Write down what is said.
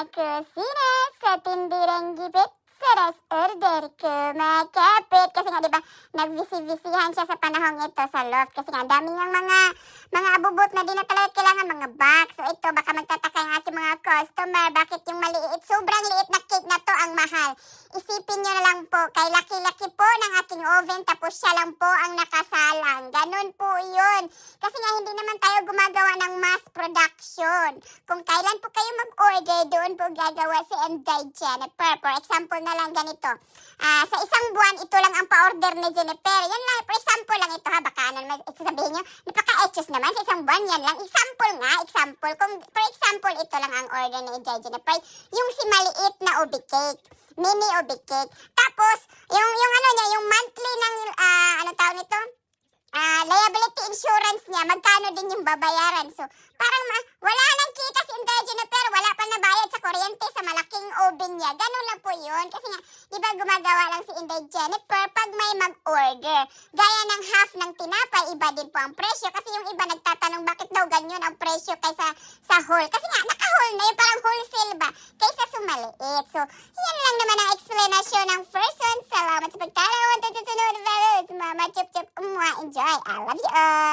kusina sa tindirang gipit sa ras order kumakapit. Kasi nga, di ba, nagvisi-visihan siya sa panahong ito sa loft. Kasi nga, dami niyang mga abubot na di na talaga kailangan mga box. So ito, baka magtataka yung aking mga customer. Bakit yung maliit, sobrang liit na cake na to ang mahal? Isipin nyo na lang po, kay laki-laki po ng aking oven, tapos siya lang po ang nakasalang. Ganun po yun. Kasi nga, hindi naman tayo gumagawa ng mass production. Kung kailan po kayo mag-order, doon po gagawa si Inday Jennifer. For example na lang ganito. Sa isang buwan, ito lang ang pa-order ni Jennifer. Yan lang, for example lang ito ha. Baka naman sabihin nyo, napaka-etchos naman sa isang buwan. Yan lang, example nga, example. Kung for example, ito lang ang order ni Inday Jennifer. Yung si maliit na ubi cake. Mini ubi cake. Tapos, yung ano niya, yung monthly ng, ano tawag nito? Liability insurance niya, magkano din yung babayaran. So, parang wala nang kita si Inday Jennifer, wala pa nabayad sa kuryente sa malaking oven niya. Ganun lang po yun. Kasi nga, di ba gumagawa lang si Inday Jennifer pag may mag-order. Gaya ng half ng tinapay, iba din po ang presyo. Kasi yung iba nagtatanong bakit daw ganyan ang presyo kaysa sa whole. Kasi nga, naka-whole na yun, parang wholesale ba? Kaysa sumaliit. So, yan lang naman ang explanation ng first one. Salamat sa pagtanaw. Until sa sunod, Mama Chup Chup. Enjoy. I love you all.